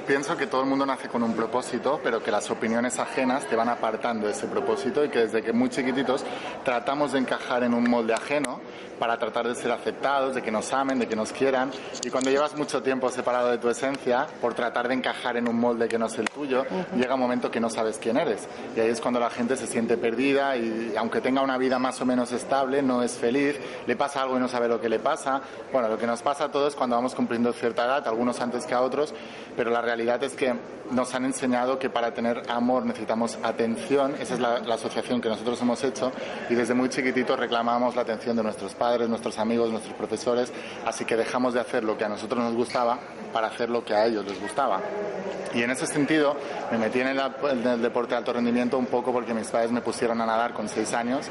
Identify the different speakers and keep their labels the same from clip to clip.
Speaker 1: pienso que todo el mundo nace con un propósito, pero que las opiniones ajenas te van apartando de ese propósito y que desde que muy chiquititos tratamos de encajar en un molde ajeno para tratar de ser aceptados, de que nos amen, de que nos quieran. Y cuando llevas mucho tiempo separado de tu esencia, por tratar de encajar en un molde que no es el tuyo, llega un momento que no sabes quién eres. Y ahí es cuando la gente se siente perdida y aunque tenga una vida más o menos estable, no es feliz, le pasa algo y no sabe lo que le pasa. Bueno, lo que nos pasa a todos cuando vamos cumpliendo cierta edad, algunos antes que a otros, pero la realidad es que nos han enseñado que para tener amor necesitamos atención. Esa es la asociación que nosotros hemos hecho y desde muy chiquititos reclamamos la atención de nuestros padres, nuestros amigos, nuestros profesores, así que dejamos de hacer lo que a nosotros nos gustaba para hacer lo que a ellos les gustaba. Y en ese sentido me metí en el deporte de alto rendimiento un poco porque mis padres me pusieron a nadar con 6 años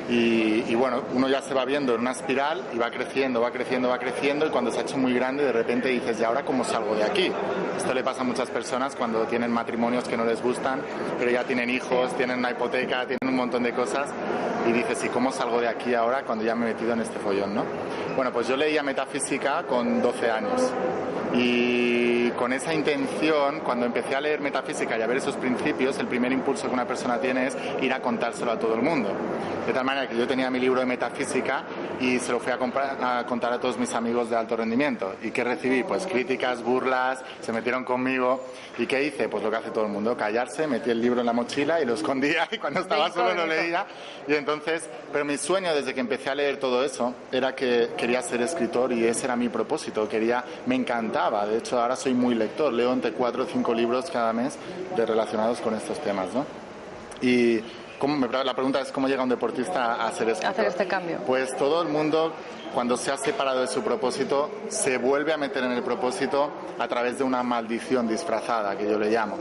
Speaker 1: y bueno, uno ya se va viendo en una espiral y va creciendo y cuando se ha hecho muy grande de repente dices, ¿y ahora cómo salgo de aquí? Esto le pasa a muchas personas cuando tienen matrimonios que no les gustan, pero ya tienen hijos, tienen una hipoteca, tienen un montón de cosas y dices, ¿y cómo salgo de aquí ahora cuando ya me he metido en este follón, no? Bueno, pues yo leía metafísica con 12 años y con esa intención, cuando empecé a leer metafísica y a ver esos principios, el primer impulso que una persona tiene es ir a contárselo a todo el mundo. De tal manera que yo tenía mi libro de metafísica y se lo fui a contar a todos mis amigos de alto rendimiento. ¿Y qué recibí? Pues críticas, burlas, se metieron conmigo. ¿Y qué hice? Pues lo que hace todo el mundo, callarse, metí el libro en la mochila y lo escondía y cuando estaba solo lo leía. Y entonces, pero mi sueño desde que empecé a leer todo eso era que quería ser escritor y ese era mi propósito, me encantaba. De hecho, ahora soy muy lector, leo entre 4 o 5 libros cada mes relacionados con estos temas, ¿no? Y la pregunta es ¿cómo llega un deportista a ser escritor?
Speaker 2: Hacer este cambio.
Speaker 1: Pues todo el mundo, cuando se ha separado de su propósito, se vuelve a meter en el propósito a través de una maldición disfrazada, que yo le llamo,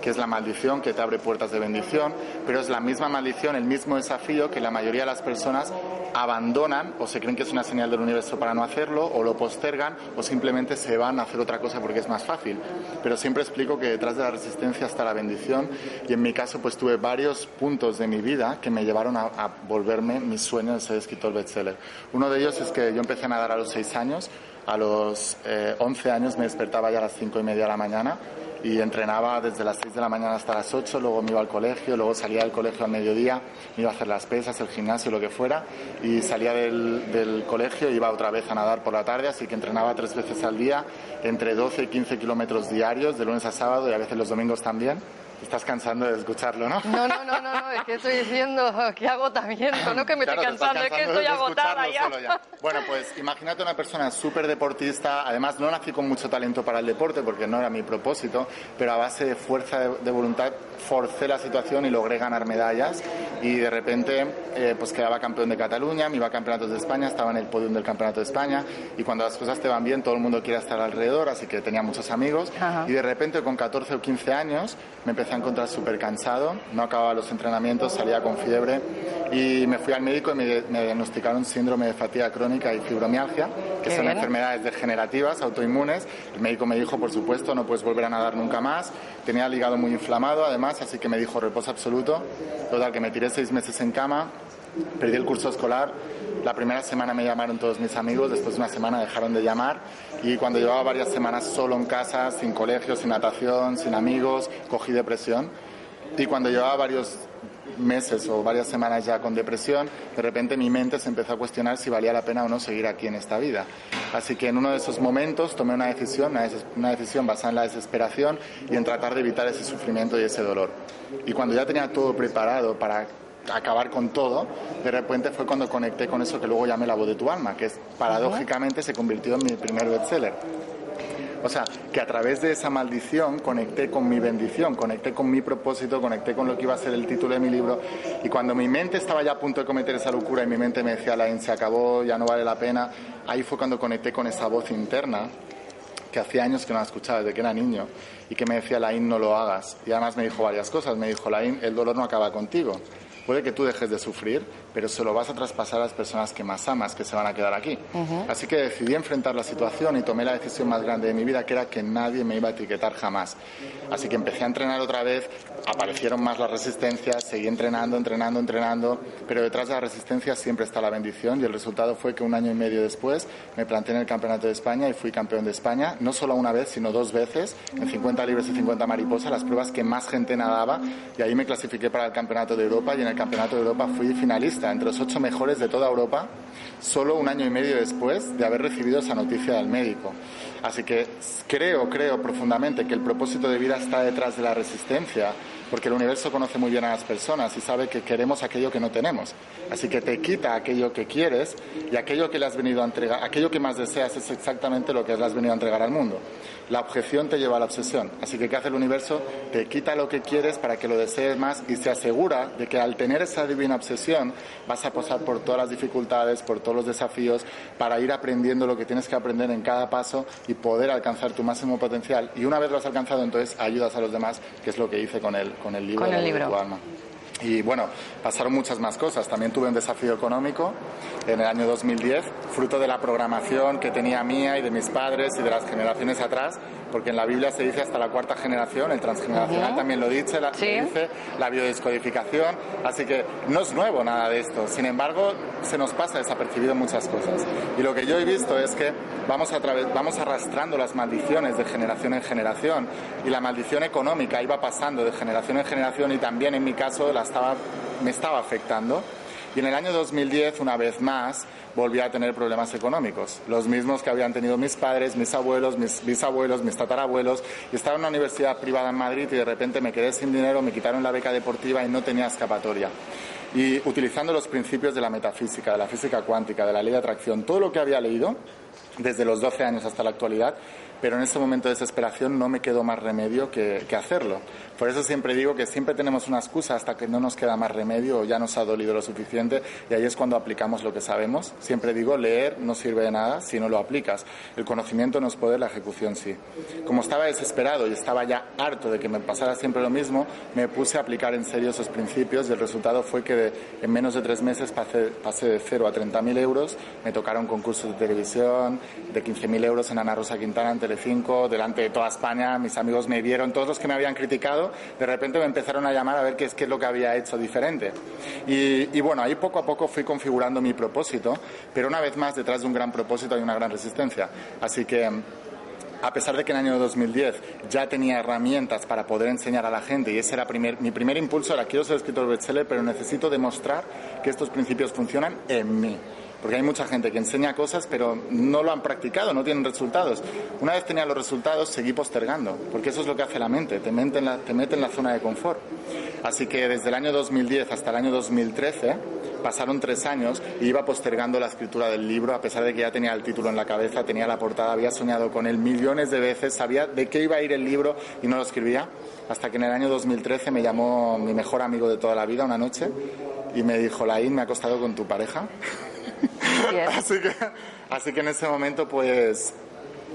Speaker 1: que es la maldición que te abre puertas de bendición, pero es la misma maldición, el mismo desafío que la mayoría de las personas abandonan o se creen que es una señal del universo para no hacerlo o lo postergan o simplemente se van a hacer otra cosa porque es más fácil. Pero siempre explico que detrás de la resistencia está la bendición y en mi caso pues tuve varios puntos de mi vida que me llevaron a volverme mi sueño de ser escritor bestseller. Uno de ellos es que yo empecé a nadar a los 6 años, a los 11 años me despertaba ya a las 5:30 de la mañana y entrenaba desde las 6 de la mañana hasta las 8, luego me iba al colegio, luego salía del colegio al mediodía, me iba a hacer las pesas, el gimnasio, lo que fuera, y salía del colegio e iba otra vez a nadar por la tarde, así que entrenaba 3 veces al día, entre 12 y 15 kilómetros diarios, de lunes a sábado y a veces los domingos también. Estás cansando de escucharlo, ¿no?
Speaker 2: No, es que estoy diciendo qué agotamiento, no que me estoy cansando, es que estoy agotada ya.
Speaker 1: Bueno, pues imagínate una persona súper deportista, además no nací con mucho talento para el deporte porque no era mi propósito, pero a base de fuerza de voluntad forcé la situación y logré ganar medallas y de repente pues quedaba campeón de Cataluña, me iba a campeonatos de España, estaba en el podium del campeonato de España y cuando las cosas te van bien todo el mundo quiere estar alrededor, así que tenía muchos amigos. Ajá. Y de repente con 14 o 15 años me empecé a encontrar súper cansado, no acababa los entrenamientos, salía con fiebre y me fui al médico y me diagnosticaron síndrome de fatiga crónica y fibromialgia, que son enfermedades degenerativas, autoinmunes. El médico me dijo, por supuesto, no puedes volver a nadar nunca más. Tenía el hígado muy inflamado, además, así que me dijo reposo absoluto. Total, que me tiré 6 meses en cama, perdí el curso escolar. La primera semana me llamaron todos mis amigos, después de una semana dejaron de llamar y cuando llevaba varias semanas solo en casa, sin colegio, sin natación, sin amigos, cogí depresión y cuando llevaba varios meses o varias semanas ya con depresión, de repente mi mente se empezó a cuestionar si valía la pena o no seguir aquí en esta vida. Así que en uno de esos momentos tomé una decisión basada en la desesperación y en tratar de evitar ese sufrimiento y ese dolor. Y cuando ya tenía todo preparado para acabar con todo, de repente fue cuando conecté con eso que luego llamé La voz de tu alma, que paradójicamente se convirtió en mi primer bestseller. O sea, que a través de esa maldición conecté con mi bendición, conecté con mi propósito, conecté con lo que iba a ser el título de mi libro. Y cuando mi mente estaba ya a punto de cometer esa locura y mi mente me decía, Laín, se acabó, ya no vale la pena, ahí fue cuando conecté con esa voz interna que hacía años que no la escuchaba, desde que era niño, y que me decía, Laín, no lo hagas. Y además me dijo varias cosas. Me dijo, Laín, el dolor no acaba contigo. Puede que tú dejes de sufrir, pero se lo vas a traspasar a las personas que más amas, que se van a quedar aquí. Así que decidí enfrentar la situación y tomé la decisión más grande de mi vida, que era que nadie me iba a etiquetar jamás. Así que empecé a entrenar otra vez, aparecieron más las resistencias, seguí entrenando, pero detrás de la resistencia siempre está la bendición, y el resultado fue que 1 año y medio después me planté en el Campeonato de España y fui campeón de España, no solo una vez, sino 2 veces, en 50 libres y 50 mariposas, las pruebas que más gente nadaba, y ahí me clasifiqué para el Campeonato de Europa, y en el Campeonato de Europa fui finalista entre los 8 mejores de toda Europa, solo 1 año y medio después de haber recibido esa noticia del médico. Así que creo profundamente que el propósito de vida está detrás de la resistencia, porque el universo conoce muy bien a las personas y sabe que queremos aquello que no tenemos. Así que te quita aquello que quieres, y aquello que le has venido a entregar, aquello que más deseas es exactamente lo que le has venido a entregar al mundo. La objeción te lleva a la obsesión. Así que ¿qué hace el universo? Te quita lo que quieres para que lo desees más, y se asegura de que al tener esa divina obsesión vas a pasar por todas las dificultades, por todos los desafíos, para ir aprendiendo lo que tienes que aprender en cada paso y poder alcanzar tu máximo potencial. Y una vez lo has alcanzado, entonces ayudas a los demás, que es lo que hice con el libro de Tu Alma. Y bueno, pasaron muchas más cosas. También tuve un desafío económico en el año 2010, fruto de la programación que tenía mía y de mis padres y de las generaciones atrás, porque en la Biblia se dice hasta la 4ª generación, el transgeneracional también lo dice, la biodescodificación, así que no es nuevo nada de esto. Sin embargo, se nos pasa desapercibido muchas cosas. Y lo que yo he visto es que vamos arrastrando las maldiciones de generación en generación, y la maldición económica iba pasando de generación en generación, y también en mi caso me estaba afectando. Y en el año 2010, una vez más, volví a tener problemas económicos, los mismos que habían tenido mis padres, mis abuelos, mis bisabuelos, mis tatarabuelos, y estaba en una universidad privada en Madrid y de repente me quedé sin dinero, me quitaron la beca deportiva y no tenía escapatoria. Y utilizando los principios de la metafísica, de la física cuántica, de la ley de atracción, todo lo que había leído desde los 12 años hasta la actualidad, pero en ese momento de desesperación no me quedó más remedio que hacerlo. Por eso siempre digo que siempre tenemos una excusa hasta que no nos queda más remedio o ya nos ha dolido lo suficiente, y ahí es cuando aplicamos lo que sabemos. Siempre digo, leer no sirve de nada si no lo aplicas. El conocimiento no es poder, la ejecución sí. Como estaba desesperado y estaba ya harto de que me pasara siempre lo mismo, me puse a aplicar en serio esos principios, y el resultado fue que en menos de 3 meses pasé de 0 a 30.000 euros, me tocaron concursos de televisión, de 15.000 euros en Ana Rosa Quintana, en Telecinco, delante de toda España, mis amigos me vieron, todos los que me habían criticado, de repente me empezaron a llamar a ver qué es lo que había hecho diferente. Y bueno, ahí poco a poco fui configurando mi propósito, pero una vez más, detrás de un gran propósito hay una gran resistencia. Así que, a pesar de que en el año 2010 ya tenía herramientas para poder enseñar a la gente, y ese era mi primer impulso, era quiero ser escritor bestseller, pero necesito demostrar que estos principios funcionan en mí. Porque hay mucha gente que enseña cosas pero no lo han practicado, no tienen resultados. Una vez tenía los resultados, seguí postergando, porque eso es lo que hace la mente, te mete en la zona de confort. Así que desde el año 2010 hasta el año 2013 pasaron 3 años y iba postergando la escritura del libro, a pesar de que ya tenía el título en la cabeza, tenía la portada, había soñado con él millones de veces, sabía de qué iba a ir el libro y no lo escribía, hasta que en el año 2013 me llamó mi mejor amigo de toda la vida una noche y me dijo, Laín, me he acostado con tu pareja. Así que en ese momento, pues,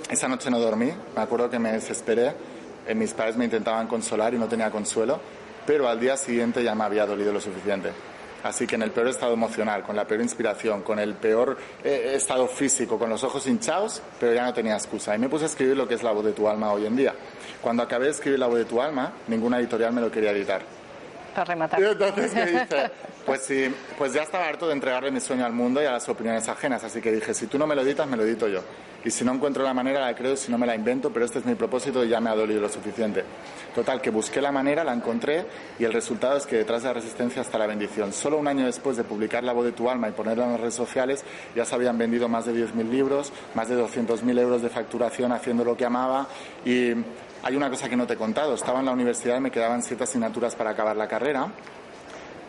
Speaker 1: esa noche no dormí. Me acuerdo que me desesperé. Mis padres me intentaban consolar y no tenía consuelo, pero al día siguiente ya me había dolido lo suficiente. Así que en el peor estado emocional, con la peor inspiración, con el peor estado físico, con los ojos hinchados, pero ya no tenía excusa. Y me puse a escribir lo que es La Voz de tu Alma hoy en día. Cuando acabé de escribir La Voz de tu Alma, ninguna editorial me lo quería editar.
Speaker 2: Para rematar.
Speaker 1: Y entonces, ¿qué hice? Pues sí, pues ya estaba harto de entregarle mi sueño al mundo y a las opiniones ajenas, así que dije, si tú no me lo editas, me lo edito yo. Y si no encuentro la manera, la creo, si no me la invento, pero este es mi propósito y ya me ha dolido lo suficiente. Total, que busqué la manera, la encontré, y el resultado es que detrás de la resistencia está la bendición. Solo 1 año después de publicar La Voz de tu Alma y ponerla en las redes sociales, ya se habían vendido más de 10.000 libros, más de 200.000 euros de facturación haciendo lo que amaba. Y hay una cosa que no te he contado, estaba en la universidad y me quedaban 7 asignaturas para acabar la carrera,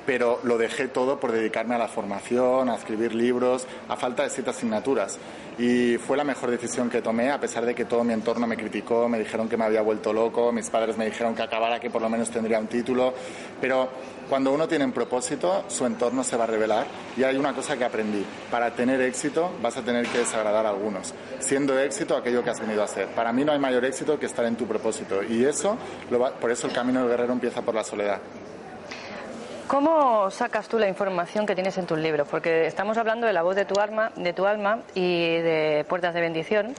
Speaker 1: pero lo dejé todo por dedicarme a la formación, a escribir libros, a falta de 7 asignaturas. Y fue la mejor decisión que tomé, a pesar de que todo mi entorno me criticó, me dijeron que me había vuelto loco, mis padres me dijeron que acabara, que por lo menos tendría un título. Pero cuando uno tiene un propósito, su entorno se va a revelar. Y hay una cosa que aprendí, para tener éxito vas a tener que desagradar a algunos, siendo éxito aquello que has venido a ser. Para mí no hay mayor éxito que estar en tu propósito. Y eso, por eso el camino del guerrero empieza por la soledad.
Speaker 2: ¿Cómo sacas tú la información que tienes en tus libros? Porque estamos hablando de La voz de tu alma y de Puertas de bendición,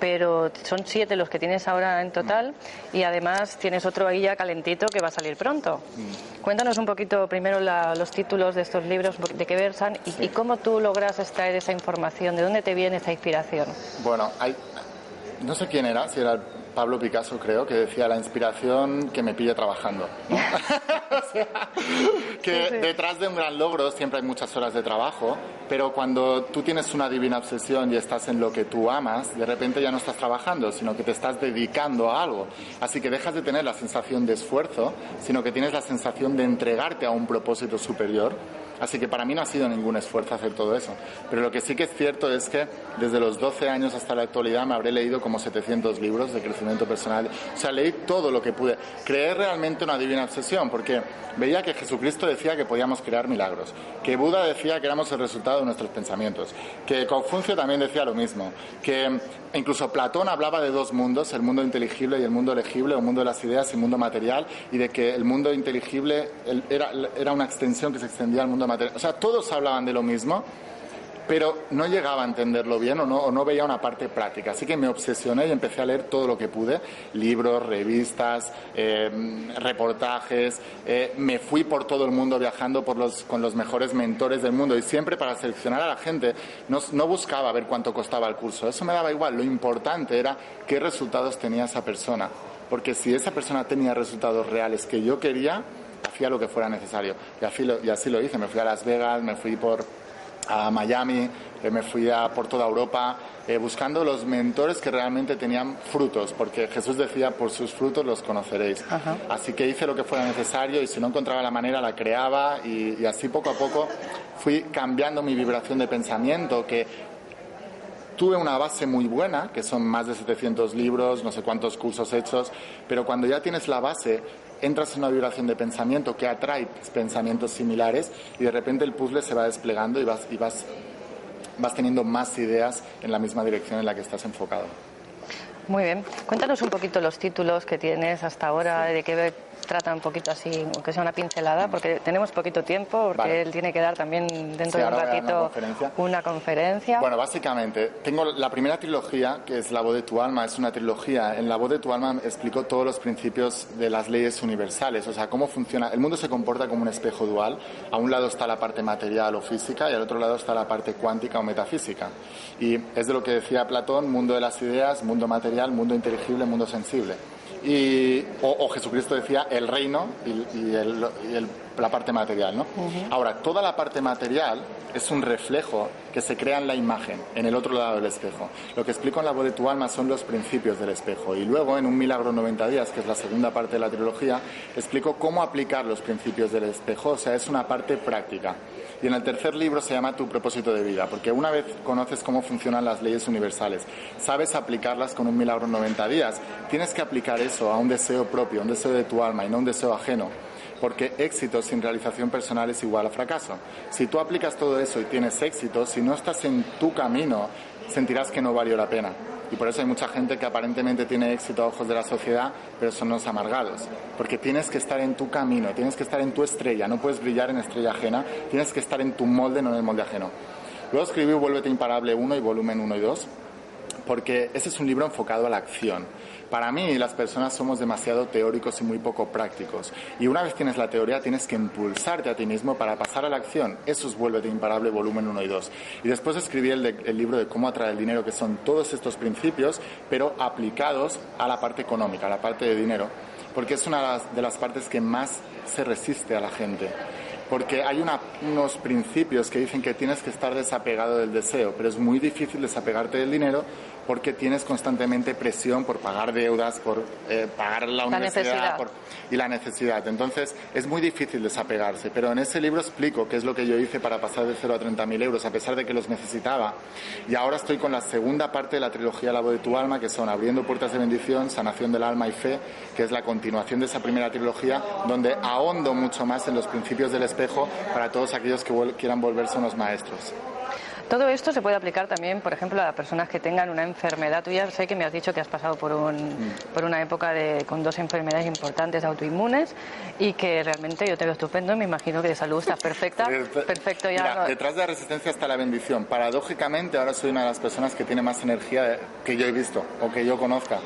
Speaker 2: pero son 7 los que tienes ahora en total y además tienes otro ahí ya calentito que va a salir pronto. Cuéntanos un poquito primero los títulos de estos libros, de qué versan y cómo tú logras extraer esa información, de dónde te viene esa inspiración.
Speaker 1: Bueno, no sé quién era, si era Pablo Picasso, creo, que decía la inspiración que me pille trabajando, ¿no? O sea, que sí. Detrás de un gran logro siempre hay muchas horas de trabajo, pero cuando tú tienes una divina obsesión y estás en lo que tú amas, de repente ya no estás trabajando, sino que te estás dedicando a algo. Así que dejas de tener la sensación de esfuerzo, sino que tienes la sensación de entregarte a un propósito superior. Así que para mí no ha sido ningún esfuerzo hacer todo eso. Pero lo que sí que es cierto es que desde los 12 años hasta la actualidad me habré leído como 700 libros de crecimiento personal. O sea, leí todo lo que pude. Creé realmente una divina obsesión porque veía que Jesucristo decía que podíamos crear milagros, que Buda decía que éramos el resultado de nuestros pensamientos, que Confucio también decía lo mismo, que incluso Platón hablaba de 2 mundos, el mundo inteligible y el mundo legible, o el mundo de las ideas y el mundo material, y de que el mundo inteligible era una extensión que se extendía al mundo material. O sea, todos hablaban de lo mismo, pero no llegaba a entenderlo bien o no veía una parte práctica. Así que me obsesioné y empecé a leer todo lo que pude, libros, revistas, reportajes, me fui por todo el mundo viajando con los mejores mentores del mundo y siempre para seleccionar a la gente no buscaba ver cuánto costaba el curso, eso me daba igual, lo importante era qué resultados tenía esa persona, porque si esa persona tenía resultados reales que yo quería, hacía lo que fuera necesario y así lo hice, me fui a Las Vegas, me fui a Miami, me fui por toda Europa buscando los mentores que realmente tenían frutos, porque Jesús decía, por sus frutos los conoceréis. Ajá. Así que hice lo que fuera necesario y si no encontraba la manera la creaba y así poco a poco fui cambiando mi vibración de pensamiento, que tuve una base muy buena, que son más de 700 libros, no sé cuántos cursos hechos, pero cuando ya tienes la base, entras en una vibración de pensamiento que atrae pensamientos similares y de repente el puzzle se va desplegando y vas teniendo más ideas en la misma dirección en la que estás enfocado.
Speaker 2: Muy bien. Cuéntanos un poquito los títulos que tienes hasta ahora, sí. De qué trata un poquito así, aunque sea una pincelada, porque tenemos poquito tiempo, porque vale. Él tiene que dar también dentro de un ratito una conferencia.
Speaker 1: Bueno, básicamente, tengo la primera trilogía, que es La voz de tu alma, es una trilogía. En La voz de tu alma explico todos los principios de las leyes universales, o sea, cómo funciona. El mundo se comporta como un espejo dual. A un lado está la parte material o física y al otro lado está la parte cuántica o metafísica. Y es de lo que decía Platón, mundo de las ideas, mundo material, mundo inteligible, mundo sensible. O Jesucristo decía el reino y la parte material, ¿no? Uh-huh. Ahora, toda la parte material es un reflejo que se crea en la imagen, en el otro lado del espejo. Lo que explico en La voz de tu alma son los principios del espejo. Y luego, en Un milagro en 90 días, que es la segunda parte de la trilogía, explico cómo aplicar los principios del espejo. O sea, es una parte práctica. Y en el tercer libro se llama Tu propósito de vida, porque una vez conoces cómo funcionan las leyes universales, sabes aplicarlas con un milagro en 90 días, tienes que aplicar eso a un deseo propio, a un deseo de tu alma y no un deseo ajeno, porque éxito sin realización personal es igual a fracaso. Si tú aplicas todo eso y tienes éxito, si no estás en tu camino, sentirás que no valió la pena. Y por eso hay mucha gente que aparentemente tiene éxito a ojos de la sociedad, pero son los amargados. Porque tienes que estar en tu camino, tienes que estar en tu estrella, no puedes brillar en estrella ajena, tienes que estar en tu molde, no en el molde ajeno. Luego escribí Vuélvete Imparable 1 y volumen 1 y 2, porque ese es un libro enfocado a la acción. Para mí, las personas somos demasiado teóricos y muy poco prácticos. Y una vez tienes la teoría, tienes que impulsarte a ti mismo para pasar a la acción. Eso es Vuélvete Imparable, volumen 1 y 2. Y después escribí el libro de Cómo atraer el dinero, que son todos estos principios, pero aplicados a la parte económica, a la parte de dinero, porque es una de las partes que más se resiste a la gente. Porque hay unos principios que dicen que tienes que estar desapegado del deseo, pero es muy difícil desapegarte del dinero porque tienes constantemente presión por pagar deudas, por pagar la universidad y la necesidad. Entonces es muy difícil desapegarse, pero en ese libro explico qué es lo que yo hice para pasar de 0 a 30.000 euros, a pesar de que los necesitaba. Y ahora estoy con la segunda parte de la trilogía La voz de tu alma, que son Abriendo puertas de bendición, Sanación del alma y fe, que es la continuación de esa primera trilogía, donde ahondo mucho más en los principios del espejo para todos aquellos que quieran volverse unos maestros.
Speaker 2: Todo esto se puede aplicar también, por ejemplo, a personas que tengan una enfermedad. Tú ya sé que me has dicho que has pasado por una época con 2 enfermedades importantes autoinmunes y que realmente yo te veo estupendo, me imagino que de salud estás perfecta. Perfecto ya.
Speaker 1: Mira, detrás de la resistencia está la bendición. Paradójicamente, ahora soy una de las personas que tiene más energía que yo he visto o que yo conozca.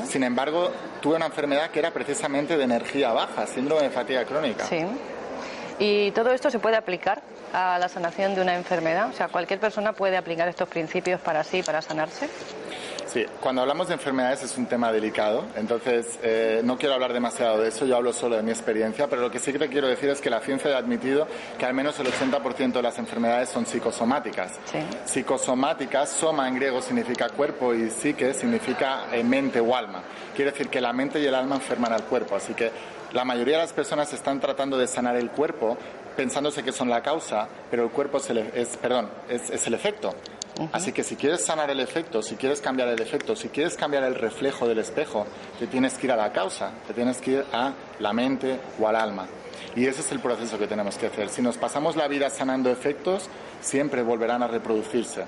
Speaker 1: Sin embargo, tuve una enfermedad que era precisamente de energía baja, síndrome de fatiga crónica.
Speaker 2: Sí. ¿Y todo esto se puede aplicar a la sanación de una enfermedad? O sea, ¿cualquier persona puede aplicar estos principios para sí, para sanarse?
Speaker 1: Sí, cuando hablamos de enfermedades es un tema delicado, entonces no quiero hablar demasiado de eso, yo hablo solo de mi experiencia, pero lo que sí que te quiero decir es que la ciencia ha admitido que al menos el 80% de las enfermedades son psicosomáticas.
Speaker 2: Sí.
Speaker 1: Psicosomáticas, soma en griego significa cuerpo y psique significa mente o alma. Quiere decir que la mente y el alma enferman al cuerpo, así que la mayoría de las personas están tratando de sanar el cuerpo pensándose que son la causa, pero el cuerpo es el efecto. Así que si quieres sanar el efecto, si quieres cambiar el efecto, si quieres cambiar el reflejo del espejo, te tienes que ir a la causa, te tienes que ir a la mente o al alma. Y ese es el proceso que tenemos que hacer. Si nos pasamos la vida sanando efectos, siempre volverán a reproducirse.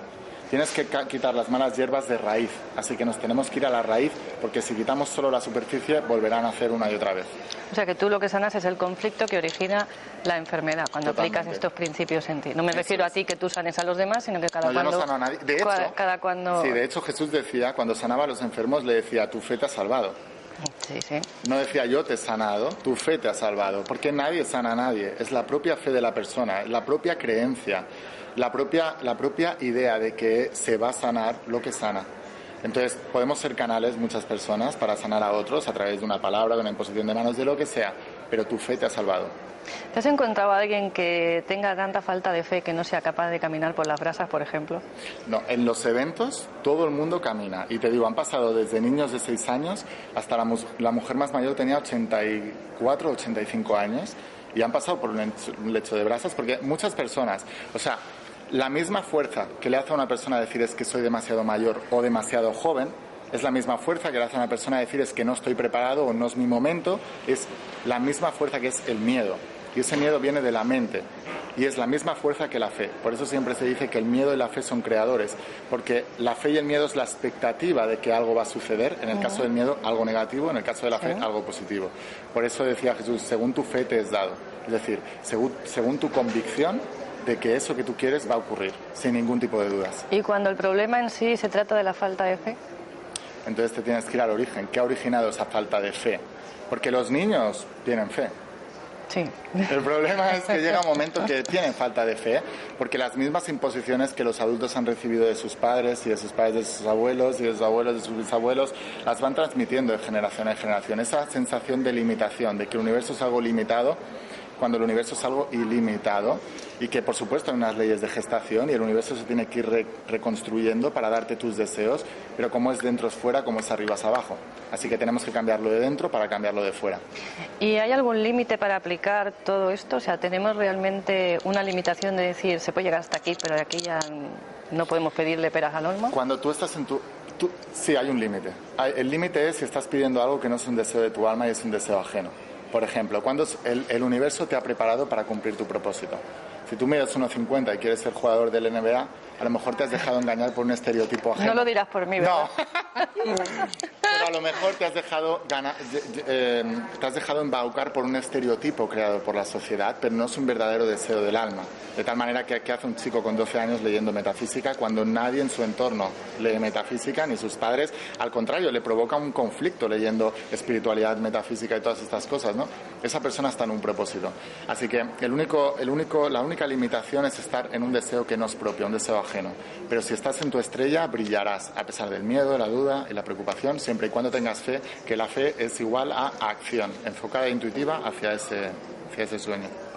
Speaker 1: Tienes que quitar las malas hierbas de raíz, así que nos tenemos que ir a la raíz, porque si quitamos solo la superficie, volverán a hacer una y otra vez.
Speaker 2: O sea que tú lo que sanas es el conflicto que origina la enfermedad cuando
Speaker 1: Totalmente.
Speaker 2: aplicas estos principios en ti. No me refiero a ti que tú sanes a los demás, sino que
Speaker 1: Yo no sano a nadie. De hecho,
Speaker 2: cuando...
Speaker 1: Sí, de hecho Jesús decía, cuando sanaba a los enfermos, le decía, tu fe te ha salvado.
Speaker 2: Sí, sí.
Speaker 1: No decía yo te he sanado, tu fe te ha salvado, porque nadie sana a nadie, es la propia fe de la persona, la propia creencia, la propia idea de que se va a sanar lo que sana. Entonces podemos ser canales muchas personas para sanar a otros a través de una palabra, de una imposición de manos, de lo que sea, pero tu fe te ha salvado.
Speaker 2: ¿Te has encontrado a alguien que tenga tanta falta de fe que no sea capaz de caminar por las brasas, por ejemplo?
Speaker 1: No, en los eventos todo el mundo camina. Y te digo, han pasado desde niños de 6 años hasta la mujer más mayor tenía 84, 85 años y han pasado por un lecho de brasas porque muchas personas, o sea, la misma fuerza que le hace a una persona decir es que soy demasiado mayor o demasiado joven, es la misma fuerza que le hace a una persona decir es que no estoy preparado o no es mi momento, es la misma fuerza que es el miedo. Y ese miedo viene de la mente y es la misma fuerza que la fe. Por eso siempre se dice que el miedo y la fe son creadores, porque la fe y el miedo es la expectativa de que algo va a suceder. En el caso del miedo, algo negativo, en el caso de la fe, algo positivo. Por eso decía Jesús, según tu fe te es dado. Es decir, según tu convicción de que eso que tú quieres va a ocurrir, sin ningún tipo de dudas.
Speaker 2: ¿Y cuando el problema en sí se trata de la falta de fe?
Speaker 1: Entonces te tienes que ir al origen. ¿Qué ha originado esa falta de fe? Porque los niños tienen fe.
Speaker 2: Sí.
Speaker 1: El problema es que llega un momento que tienen falta de fe, porque las mismas imposiciones que los adultos han recibido de sus padres y de sus padres de sus abuelos y de sus abuelos de sus bisabuelos, las van transmitiendo de generación en generación. Esa sensación de limitación, de que el universo es algo limitado, cuando el universo es algo ilimitado y que por supuesto hay unas leyes de gestación y el universo se tiene que ir reconstruyendo para darte tus deseos, pero como es dentro es fuera, como es arriba es abajo. Así que tenemos que cambiarlo de dentro para cambiarlo de fuera.
Speaker 2: ¿Y hay algún límite para aplicar todo esto? O sea, ¿tenemos realmente una limitación de decir se puede llegar hasta aquí, pero de aquí ya no podemos pedirle peras al olmo?
Speaker 1: Cuando tú estás en sí, hay un límite. El límite es si estás pidiendo algo que no es un deseo de tu alma y es un deseo ajeno. Por ejemplo, cuando el universo te ha preparado para cumplir tu propósito. Si tú mides 1,50 y quieres ser jugador del NBA, a lo mejor te has dejado engañar por un estereotipo ajeno.
Speaker 2: No lo dirás por mí, ¿verdad?
Speaker 1: No. Pero a lo mejor te has dejado embaucar por un estereotipo creado por la sociedad, pero no es un verdadero deseo del alma. De tal manera que ¿qué hace un chico con 12 años leyendo metafísica cuando nadie en su entorno lee metafísica, ni sus padres? Al contrario, le provoca un conflicto leyendo espiritualidad, metafísica y todas estas cosas, ¿no? Esa persona está en un propósito. Así que la única limitación es estar en un deseo que no es propio, un deseo ajeno. Pero si estás en tu estrella, brillarás, a pesar del miedo, la duda y la preocupación, siempre y cuando tengas fe, que la fe es igual a acción, enfocada e intuitiva hacia ese sueño.